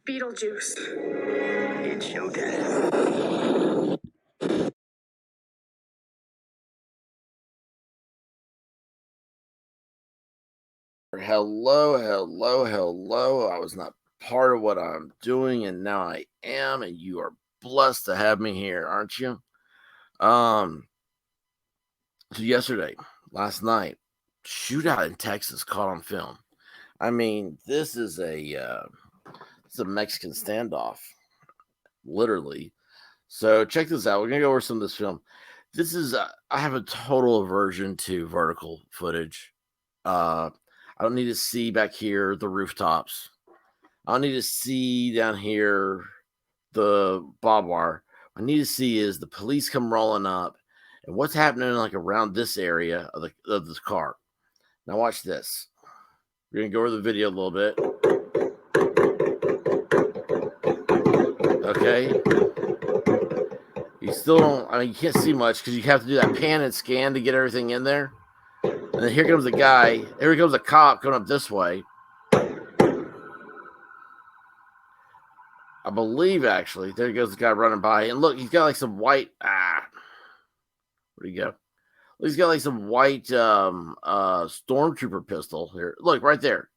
Beetlejuice. It's showtime. Hello. I was not part of what I'm doing, and now I am, and you are blessed to have me here, aren't you? Um, so last night, shootout in Texas caught on film. I mean, it's a Mexican standoff, literally. So check this out. We're gonna go over some of this film. I have a total aversion to vertical footage. I don't need to see back here the rooftops. I don't need to see down here the barbed wire. What I need to see is the police come rolling up and what's happening like around this area of this car. Now watch this. We're gonna go over the video a little bit. Okay. You still don't. I mean, you can't see much because you have to do that pan and scan to get everything in there. And then here comes a guy. Here comes a cop coming up this way. I believe actually. There goes the guy running by. And look, he's got like some white. Where'd he go? He's got like some white stormtrooper pistol here. Look right there.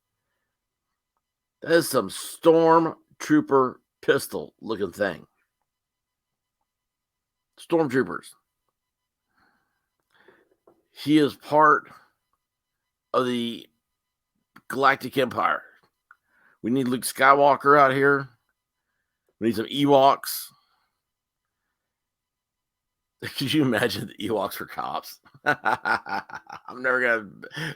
That is some stormtrooper pistol looking thing. Stormtroopers. He is part of the Galactic Empire. We need Luke Skywalker out here. We need some Ewoks. Could you imagine the Ewoks for cops? I'm never gonna.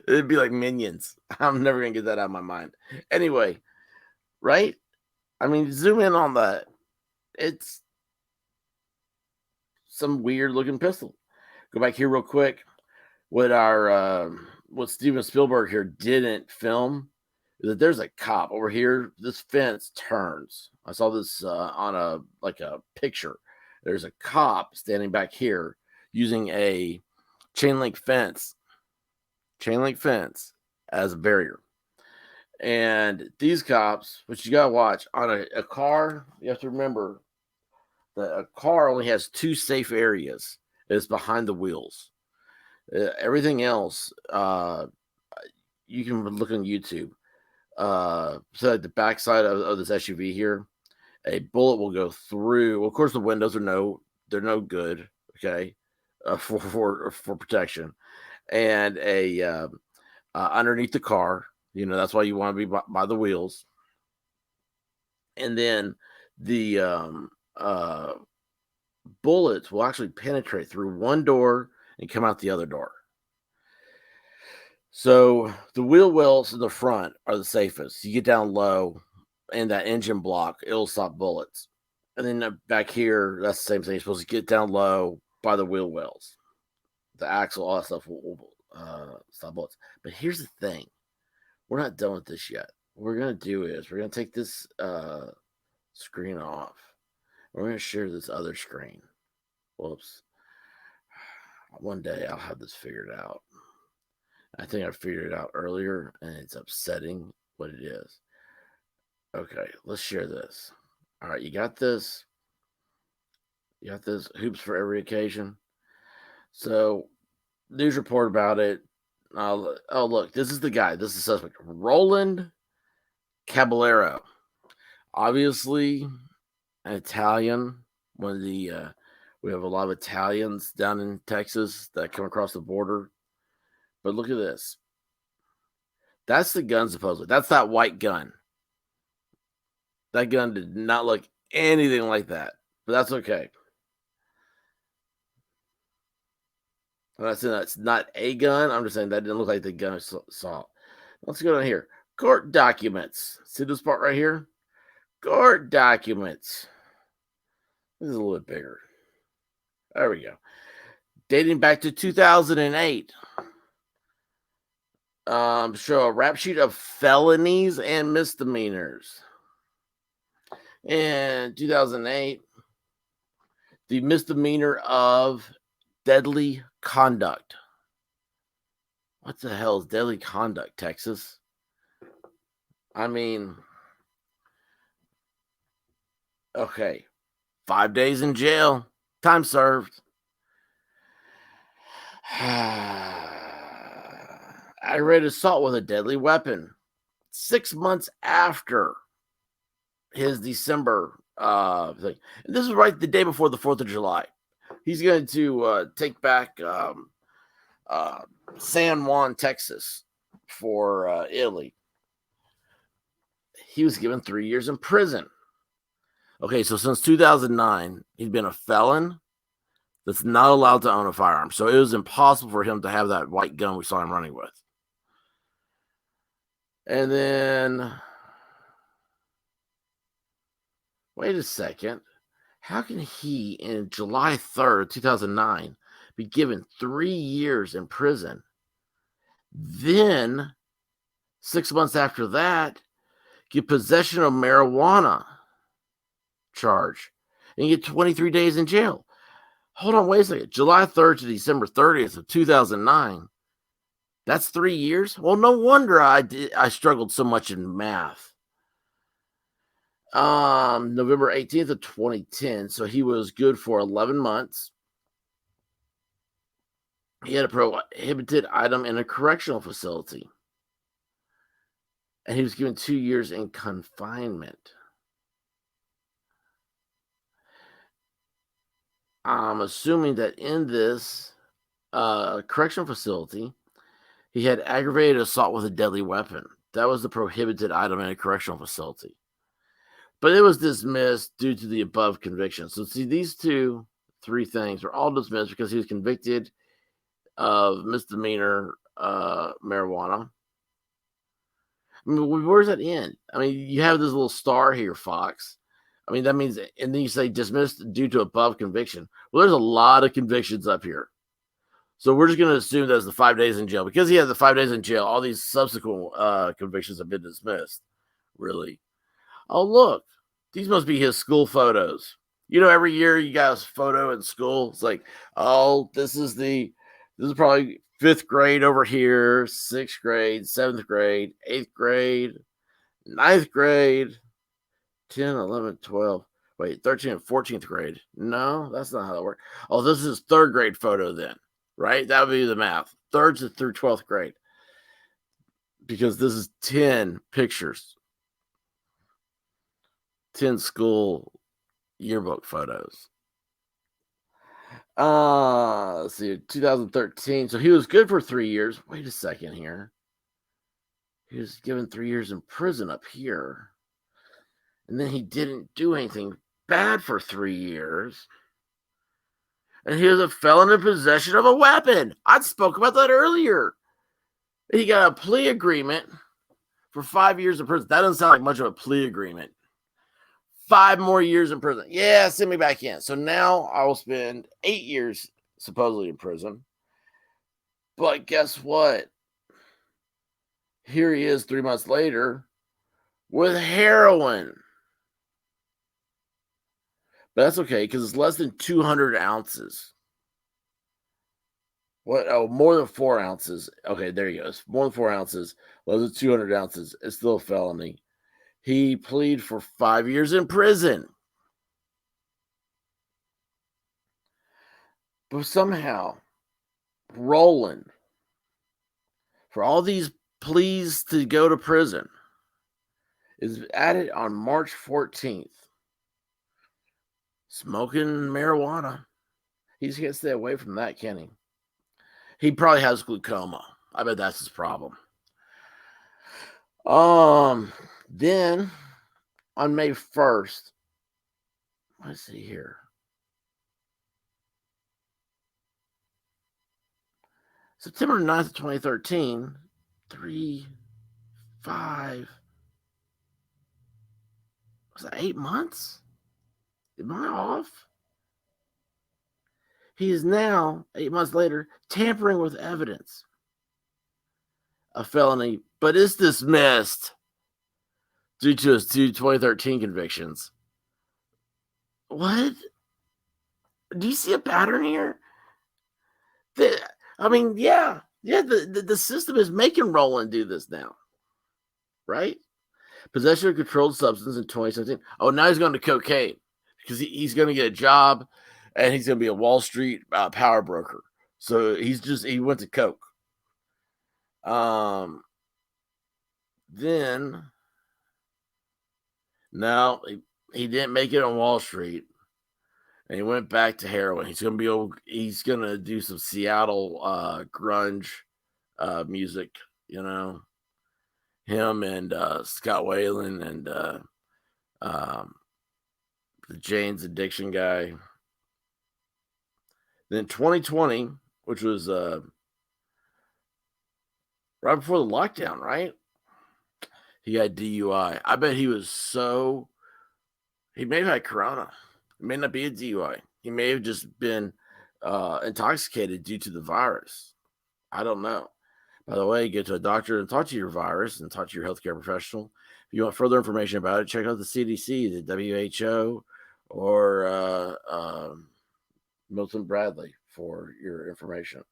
It'd be like Minions. I'm never gonna get that out of my mind. Anyway, right? I mean, zoom in on that. It's some weird looking pistol. Go back here real quick. What Steven Spielberg here didn't film is that there's a cop over here. This fence turns. I saw this on a picture. There's a cop standing back here using a chain link fence as a barrier. And these cops, which you gotta watch on a car, you have to remember that a car only has two safe areas. It's behind the wheels. Everything else, you can look on YouTube. So at the backside of this SUV here, a bullet will go through. Well, of course, the windows they're no good. Okay, for protection, and underneath the car, that's why you want to be by the wheels, and then the bullets will actually penetrate through one door and come out the other door. So the wheel wells in the front are the safest. You get down low, and that engine block, it'll stop bullets. And then back here, that's the same thing. You're supposed to get down low by the wheel wells. The axle, all that stuff will stop bullets. But here's the thing. We're not done with this yet. What we're going to do is we're going to take this screen off. We're going to share this other screen. Whoops. One day I'll have this figured out. I think I figured it out earlier, and it's upsetting what it is. Okay, let's share this. All right, you got this. You got this. Hoops for every occasion. So, news report about it. Oh, look, this is the guy. This is the suspect. Roland Caballero. Obviously, an Italian. One of the we have a lot of Italians down in Texas that come across the border. But look at this. That's the gun, supposedly. That's that white gun. That gun did not look anything like that, but that's okay. I'm not saying that's not a gun. I'm just saying that didn't look like the gun I saw. Let's go down here. Court documents. See this part right here? Court documents. This is a little bit bigger. There we go. Dating back to 2008. Show a rap sheet of felonies and misdemeanors. In 2008, the misdemeanor of deadly conduct. What the hell is deadly conduct, Texas? I mean, Okay. 5 days in jail. Time served. Aggravated assault with a deadly weapon. 6 months after his December thing. And this is right the day before the 4th of July. He's going to take back uh, San Juan, Texas for Italy. He was given 3 years in prison. Okay, so since 2009, he'd been a felon that's not allowed to own a firearm. So it was impossible for him to have that white gun we saw him running with. And then, wait a second. How can he, in July 3rd, 2009, be given 3 years in prison? Then, 6 months after that, get possession of marijuana charge and get 23 days in jail. Hold on, wait a second. July 3rd to December 30th of 2009. That's 3 years? Well, no wonder I struggled so much in math. November 18th of 2010. So he was good for 11 months. He had a prohibited item in a correctional facility. And he was given 2 years in confinement. I'm assuming that in this correctional facility, he had aggravated assault with a deadly weapon. That was the prohibited item in a correctional facility. But it was dismissed due to the above conviction. So see, these three things were all dismissed because he was convicted of misdemeanor marijuana. I mean, where's that end? I mean, you have this little star here, Fox. I mean, that means, and then you say dismissed due to above conviction. Well, there's a lot of convictions up here. So we're just going to assume that's the 5 days in jail. Because he had the 5 days in jail, all these subsequent convictions have been dismissed. Really. Oh, look. These must be his school photos. You know, every year you got a photo in school. It's like, oh, this is probably 5th grade over here, 6th grade, 7th grade, 8th grade, 9th grade, 10, 11, 12. Wait, 13 and 14th grade. No, that's not how that works. Oh, this is 3rd grade photo then, right? That would be the math. 3rd through 12th grade. Because this is 10 pictures. 10 school yearbook photos. Let's see, 2013. So he was good for 3 years. Wait a second here. He was given 3 years in prison up here. And then he didn't do anything bad for 3 years. And he was a felon in possession of a weapon. I spoke about that earlier. He got a plea agreement for 5 years in prison. That doesn't sound like much of a plea agreement. 5 more years in prison. Yeah, send me back in. So now I will spend 8 years supposedly in prison. But guess what? Here he is 3 months later with heroin. But that's okay because it's less than 200 ounces. What? Oh, more than 4 ounces. Okay, there he goes. More than 4 ounces. Less than 200 ounces. It's still a felony. He pleaded for 5 years in prison. But somehow, Roland, for all these pleas to go to prison, is added on March 14th. Smoking marijuana. He just can't stay away from that, can he? He probably has glaucoma. I bet that's his problem. Then on May 1st, let's see here. September 9th, 2013, 3, 5, was that 8 months? Am I off? He is now, 8 months later, tampering with evidence. A felony, but is dismissed due to his 2013 convictions. What? Do you see a pattern here? The system is making Roland do this now, right? Possession of controlled substance in 2017. Oh, now he's going to cocaine because he's going to get a job and he's going to be a Wall Street power broker. So he went to coke. Then no, he didn't make it on Wall Street, and he went back to heroin. He's gonna do some Seattle grunge music. You know, him and Scott Whalen and um, the Jane's Addiction guy. Then 2020, which was right before the lockdown, right? He got DUI. I bet he may have had corona. It may not be a DUI. He may have just been intoxicated due to the virus. I don't know. By the way, get to a doctor and talk to your virus and talk to your healthcare professional. If you want further information about it, check out the CDC, the WHO, or Milton Bradley for your information.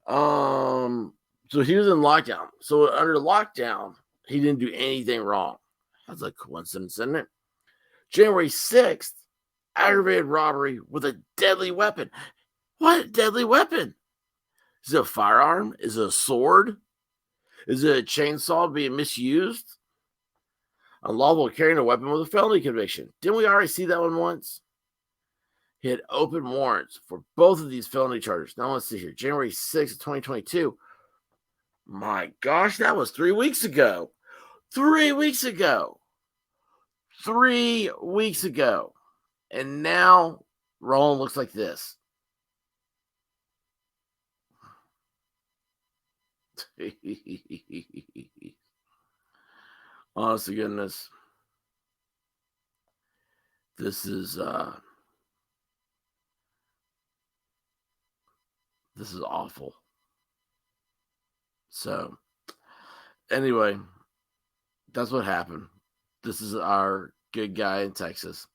So he was in lockdown. So under lockdown, he didn't do anything wrong. That's a coincidence, isn't it? January 6th, aggravated robbery with a deadly weapon. What deadly weapon? Is it a firearm? Is it a sword? Is it a chainsaw being misused? Unlawful carrying a weapon with a felony conviction. Didn't we already see that one once? He had open warrants for both of these felony charges. Now let's see here. January 6th, 2022. My gosh, that was 3 weeks ago. 3 weeks ago. 3 weeks ago. And now Roland looks like this. Honest to goodness. This is awful. So anyway, that's what happened. This is our good guy in Texas.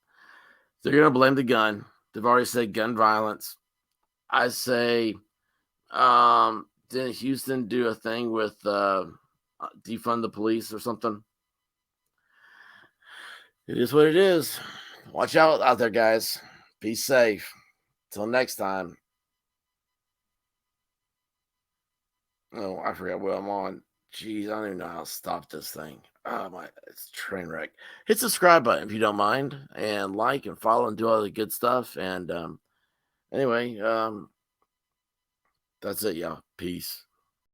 They're going to blame the gun. They've already said gun violence. I say, didn't Houston do a thing with defund the police or something? It is what it is. Watch out there, guys. Be safe. Till next time. Oh, I forgot what I'm on. Jeez, I don't even know how to stop this thing. Oh, it's a train wreck. Hit subscribe button if you don't mind, and like and follow and do all the good stuff. And anyway, that's it, y'all. Peace.